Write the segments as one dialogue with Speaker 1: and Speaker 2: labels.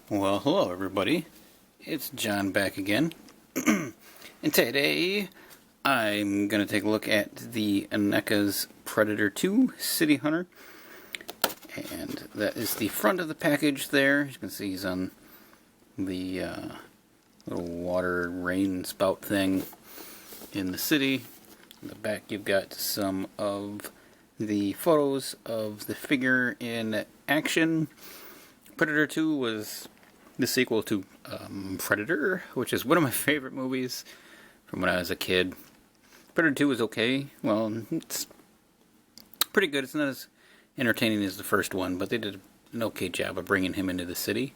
Speaker 1: Well, hello everybody. It's John back again. And today I'm going to take a look at the Neca's Predator 2 City Hunter. And that is the front of the package there. As you can see, he's on the little water rain spout thing in the city. In the back you've got some of the photos of the figure in action. Predator 2 was the sequel to Predator, which is one of my favorite movies from when I was a kid. Predator 2 is okay. Well, it's pretty good. It's not as entertaining as the first one, but they did an okay job of bringing him into the city.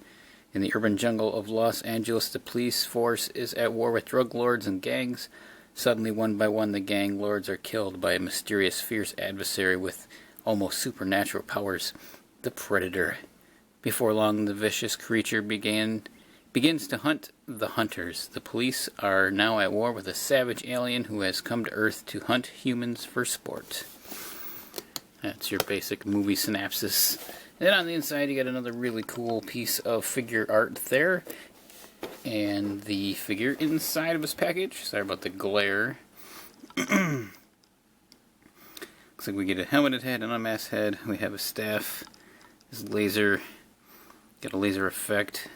Speaker 1: In the urban jungle of Los Angeles, the police force is at war with drug lords and gangs. Suddenly, one by one, the gang lords are killed by a mysterious, fierce adversary with almost supernatural powers, the Predator. Before long, the vicious creature begins to hunt the hunters. The police are now at war with a savage alien who has come to Earth to hunt humans for sport. That's your basic movie synopsis. Then on the inside, you got another really cool piece of figure art there. And the figure inside of his package. Sorry about the glare. Looks like we get a helmeted head, an unmasked head. We have a staff. His laser. Got a laser effect.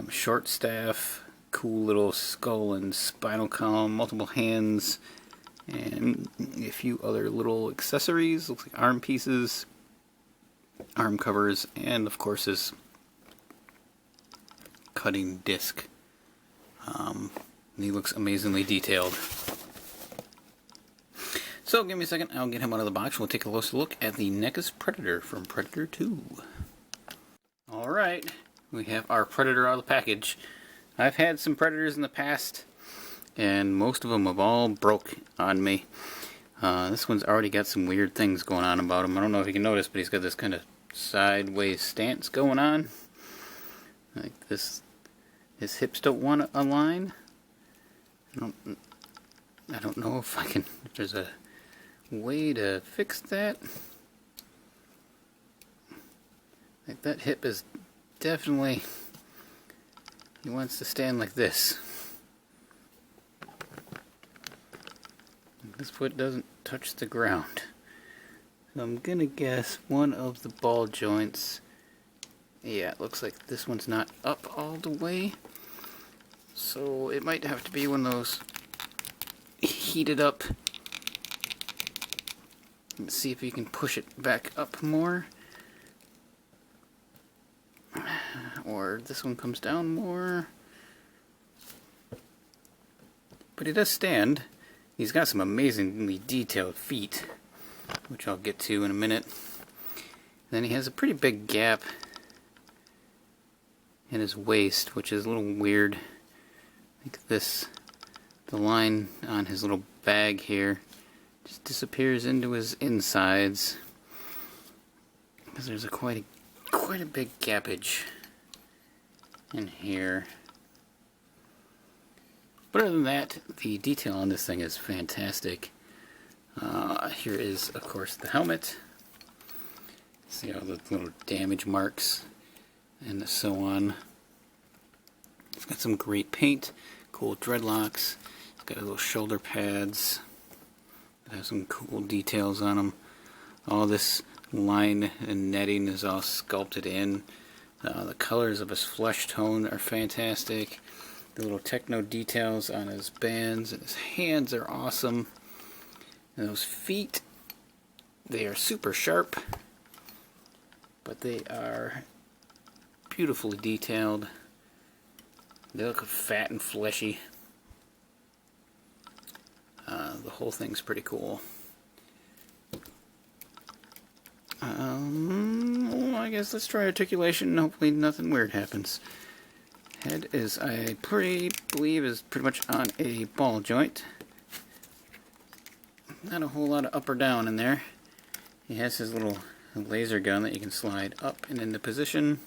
Speaker 1: Short staff. Cool little skull and spinal column. Multiple hands. And a few other little accessories. Looks like arm pieces. Arm covers. And of course his cutting disc. And he looks amazingly detailed. So give me a second, I'll get him out of the box. We'll take a closer look at the Neca's Predator from Predator 2. Alright, we have our Predator out of the package. I've had some Predators in the past, and most of them have all broke on me. This one's already got some weird things going on about him. I don't know if you can notice, but he's got this kind of sideways stance going on. Like this. His hips don't want to align. I don't know if if there's a way to fix that. Like that hip is definitely, he wants to stand like this. This foot doesn't touch the ground. So I'm gonna guess one of the ball joints. Yeah, it looks like this one's not up all the way. So it might have to be one of those heated up. Let's see if you can push it back up more. Or this one comes down more. But he does stand. He's got some amazingly detailed feet, which I'll get to in a minute. Then he has a pretty big gap in his waist, which is a little weird. Like this, the line on his little bag here just disappears into his insides, because there's quite a big gappage in here. But other than that, the detail on this thing is fantastic. Here is, of course, the helmet. See all the little damage marks and so on. It's got some great paint, cool dreadlocks. It's got little shoulder pads that have some cool details on them. All this line and netting is all sculpted in. The colors of his flesh tone are fantastic. The little techno details on his bands and his hands are awesome. And those feet, they are super sharp, but they are beautifully detailed. They look fat and fleshy. The whole thing's pretty cool. Well, I guess let's try articulation. Hopefully nothing weird happens. Head is, I believe, is pretty much on a ball joint. Not a whole lot of up or down in there. He has his little laser gun that you can slide up and into position.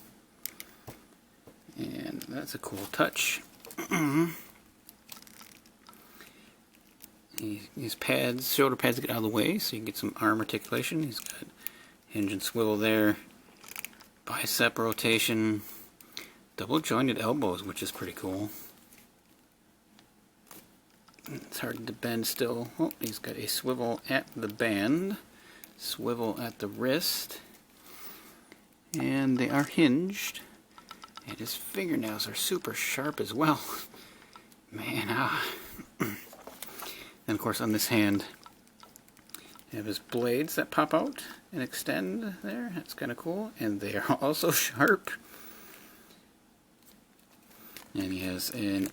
Speaker 1: And that's a cool touch. His pads, shoulder pads get out of the way so you can get some arm articulation. He's got hinge and swivel there. Bicep rotation. double jointed elbows, which is pretty cool. It's hard to bend still. Oh, he's got a swivel at the band, swivel at the wrist, and they are hinged. And his fingernails are super sharp as well. Man, And of course on this hand, you have his blades that pop out and extend there. That's kind of cool. And they are also sharp. And he has an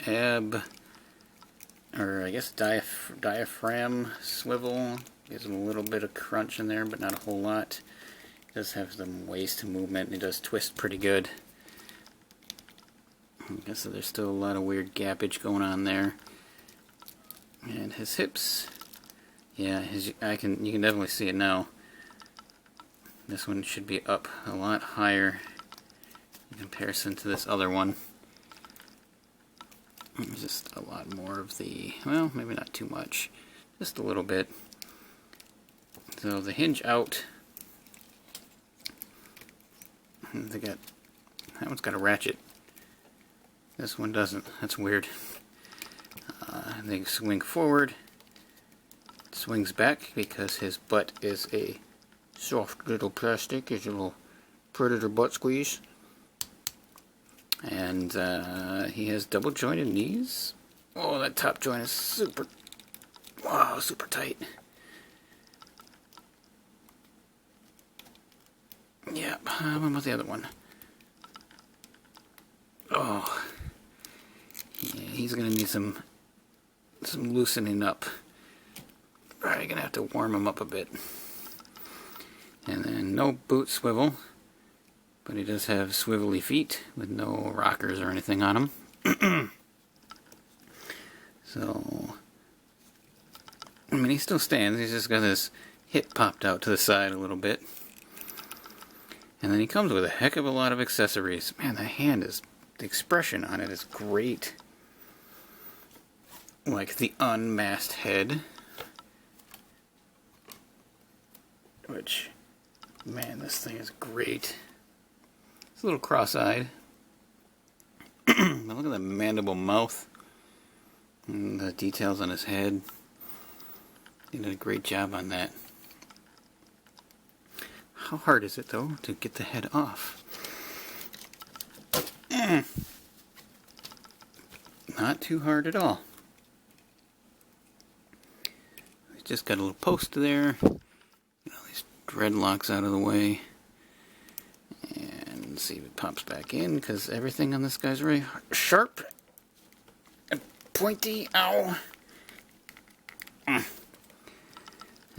Speaker 1: or I guess diaphragm swivel. Gives him a little bit of crunch in there, but not a whole lot. He does have some waist movement, and he does twist pretty good. I guess there's still a lot of weird gappage going on there. And his hips, yeah, you can definitely see it now. This one should be up a lot higher in comparison to this other one. Just a lot more of the, well, maybe not too much, just a little bit. So the hinge out, that one's got a ratchet. This one doesn't. That's weird. They swing forward, swings back because his butt is a soft little plastic, it's a little predator butt squeeze. And he has double jointed knees. Oh, that top joint is super, wow, super tight. Yeah, what about the other one? Oh, yeah, he's gonna need some loosening up. Probably gonna have to warm him up a bit. And then no boot swivel, but he does have swivelly feet with no rockers or anything on him. So, I mean, he still stands. He's just got his hip popped out to the side a little bit. And then he comes with a heck of a lot of accessories. Man, the expression on it is great. Like the unmasked head. Which, man, this thing is great. It's a little cross-eyed. But look at that mandible mouth. And the details on his head. He did a great job on that. How hard is it, though, to get the head off? Not too hard at all. He's just got a little post there. Get all these dreadlocks out of the way. And see if it pops back in, because everything on this guy's very sharp and pointy. Ow!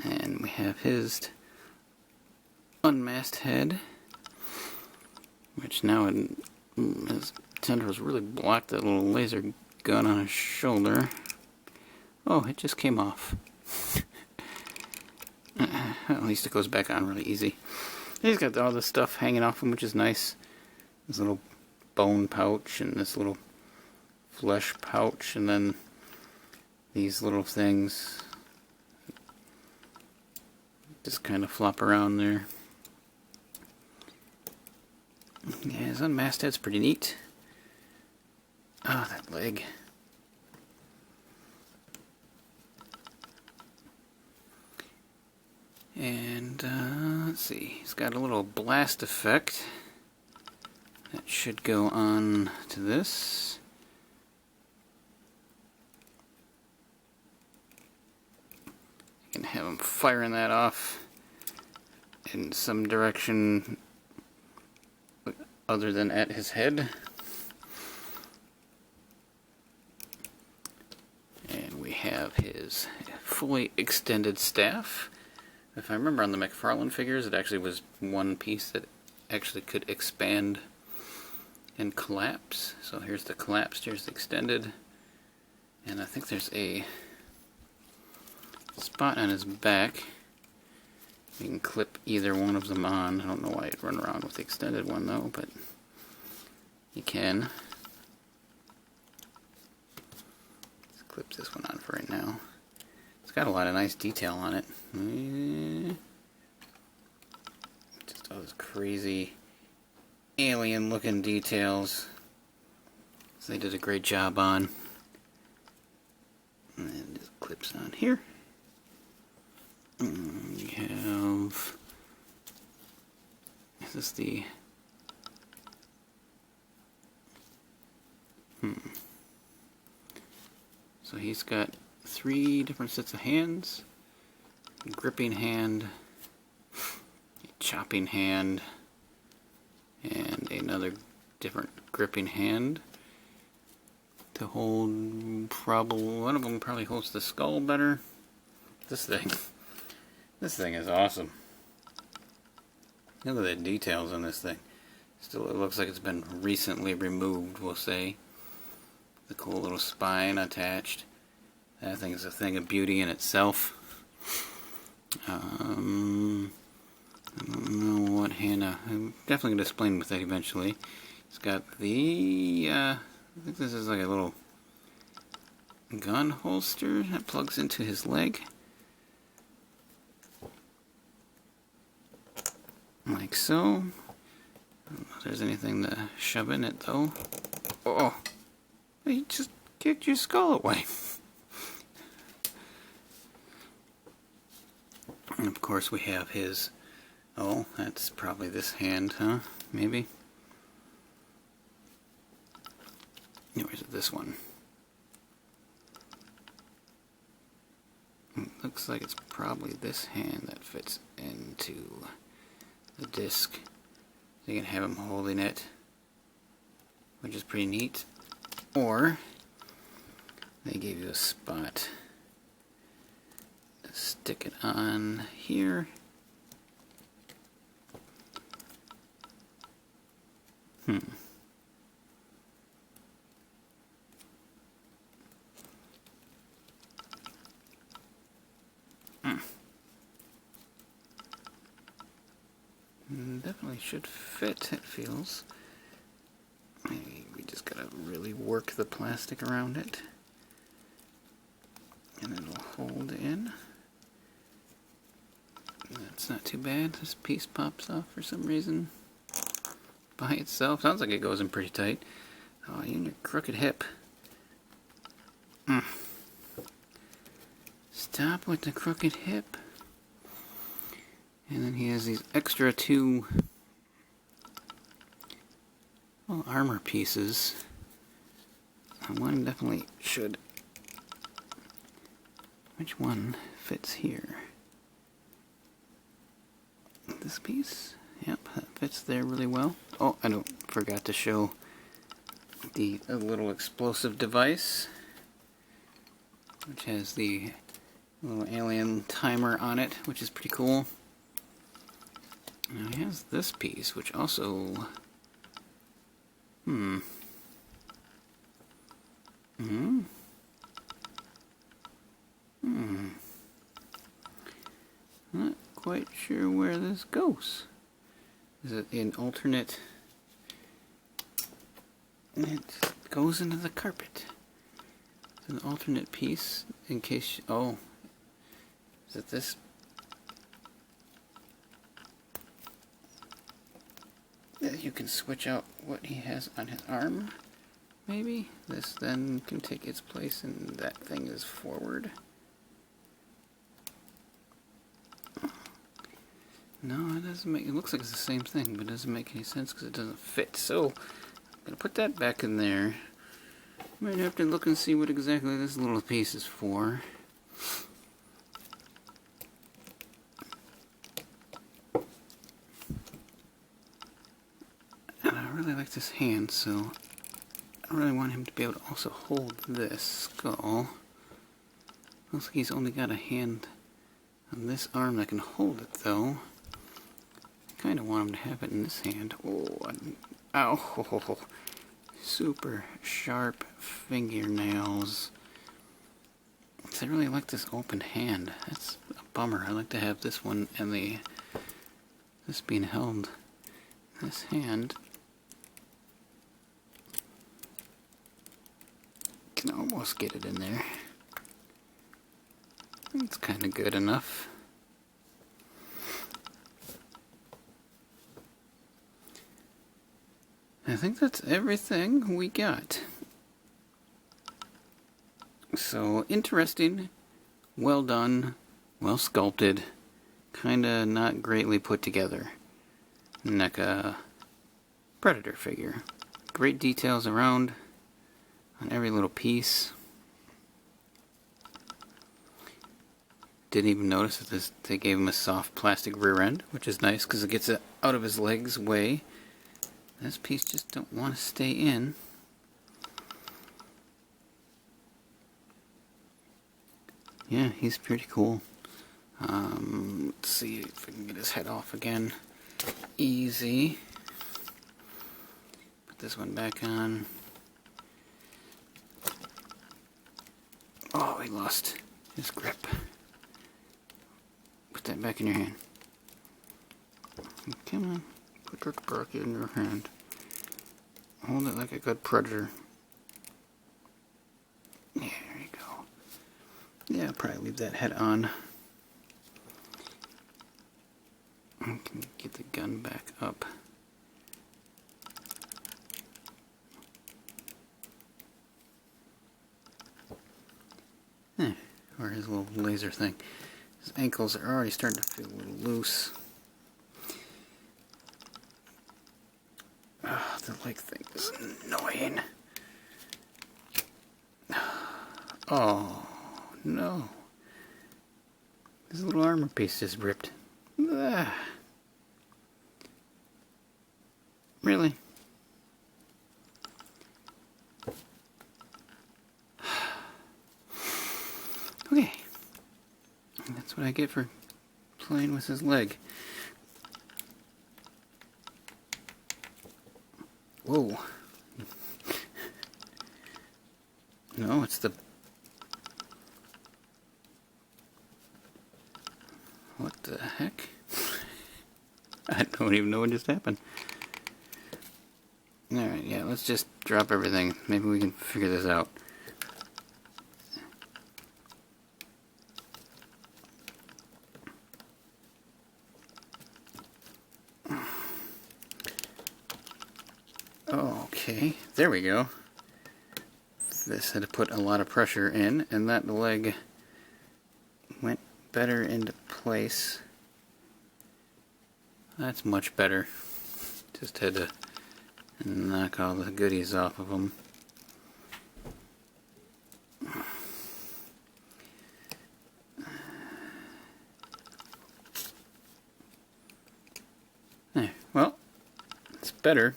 Speaker 1: And we have his unmasked head, which now his tendrils really blocked that little laser gun on his shoulder. Oh, it just came off. At least it goes back on really easy. He's got all this stuff hanging off him, which is nice. This little bone pouch and this little flesh pouch, and then these little things just kind of flop around there. Yeah, his unmasked head's pretty neat. Ah, oh, that leg. And, let's see, he's got a little blast effect that should go on to this. You can have him firing that off in some direction other than at his head. And we have his fully extended staff. If I remember on the McFarlane figures, it actually was one piece that actually could expand and collapse. So here's the collapsed, here's the extended. And I think there's a spot on his back. You can clip either one of them on. I don't know why I'd run around with the extended one though, but you can. Let's clip this one on for right now. It's got a lot of nice detail on it. Just all those crazy alien looking details. So they did a great job on. And it clips on here. And we have, is this the, so he's got 3 different sets of hands. Gripping hand, a chopping hand, and another different gripping hand to hold. Probably one of them probably holds the skull better. This thing is awesome. Look at the details on this thing. Still, it looks like it's been recently removed, we'll say. The cool little spine attached. That thing is a thing of beauty in itself. I don't know what hand. I'm definitely going to explain with that eventually. It's got the, I think this is like a little gun holster that plugs into his leg. Like so. I don't know if there's anything to shove in it though. Oh! He just kicked your skull away. And of course we have his, oh, that's probably this hand, huh? Maybe? Or is it this one? It looks like it's probably this hand that fits into the disc. So you can have him holding it, which is pretty neat. Or they gave you a spot. Stick it on here. Definitely should fit, it feels. Maybe we just gotta really work the plastic around it. And it'll hold in. That's not too bad. This piece pops off for some reason by itself. Sounds like it goes in pretty tight. Oh, you and your crooked hip. Stop with the crooked hip. And then he has these extra 2 armor pieces. One definitely should. Which one fits here? This piece? Yep, that fits there really well. Oh, I forgot to show the little explosive device, which has the little alien timer on it, which is pretty cool. Now he has this piece, which also, not quite sure where this goes. Is it an alternate? It goes into the carpet. It's an alternate piece in case. Oh, is it this? You can switch out what he has on his arm. Maybe this then can take its place, and that thing is forward. No, it doesn't make. It looks like it's the same thing, but it doesn't make any sense because it doesn't fit. So I'm gonna put that back in there. Might have to look and see what exactly this little piece is for. And I really like this hand, so I really want him to be able to also hold this skull. Looks like he's only got a hand on this arm that can hold it, though. I kind of want him to have it in this hand. Oh, ow! Super sharp fingernails. I really like this open hand. That's a bummer. I like to have this one and this being held in this hand. Can almost get it in there. It's kind of good enough. I think that's everything we got. So interesting, well done, well sculpted, kinda not greatly put together Neca Predator figure. Great details around on every little piece. Didn't even notice that they gave him a soft plastic rear end, which is nice because it gets it out of his leg's way. This piece just don't want to stay in. Yeah, he's pretty cool. Let's see if I can get his head off again. Easy. Put this one back on. Oh, he lost his grip. Put that back in your hand. Come on. Put it back in your hand. Hold it like a good predator. Yeah, there you go. Yeah, I'll probably leave that head on. I can get the gun back up. Or his little laser thing. His ankles are already starting to feel a little loose. Oh, the leg thing is annoying. Oh, no. This little armor piece just ripped. Ah. Really? Okay. That's what I get for playing with his leg. Whoa. No, it's the... What the heck? I don't even know what just happened. Alright, yeah, let's just drop everything. Maybe we can figure this out. Okay, there we go. This had to put a lot of pressure in, and that leg went better into place. That's much better. Just had to knock all the goodies off of them. Well, it's better.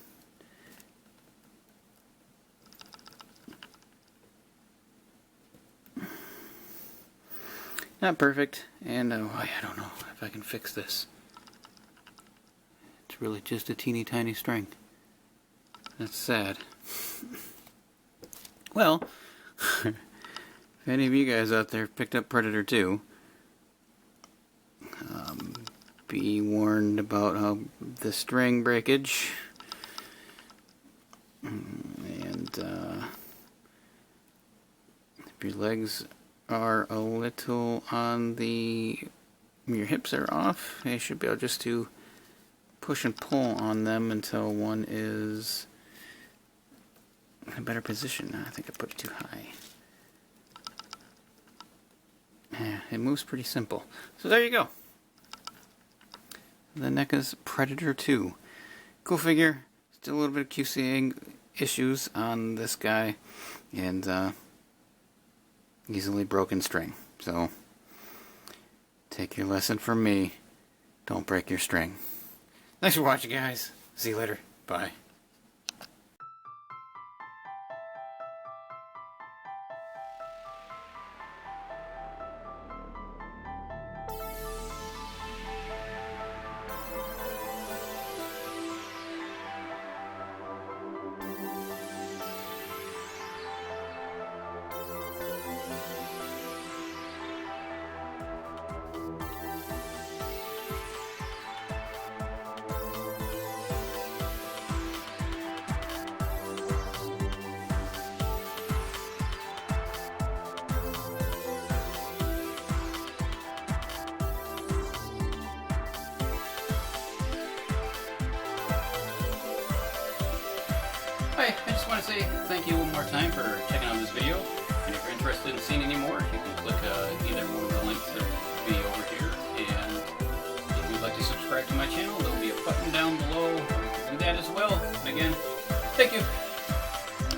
Speaker 1: Not perfect, and I don't know if I can fix this. It's really just a teeny tiny string. That's sad. Well, if any of you guys out there picked up Predator 2, be warned about how the string breakage and if your legs are a little on your hips are off, you should be able just to push and pull on them until one is in a better position. I think I put it too high. Yeah, it moves pretty simple. So there you go. The Neca's Predator 2. Cool figure. Still a little bit of QC issues on this guy, and easily broken string. So take your lesson from me. Don't break your string. Thanks for watching, guys. See you later. Bye. Hi, I just want to say thank you one more time for checking out this video. And if you're interested in seeing any more, you can click either one of the links that will be over here. And if you'd like to subscribe to my channel, there'll be a button down below. Do that as well. And again, thank you.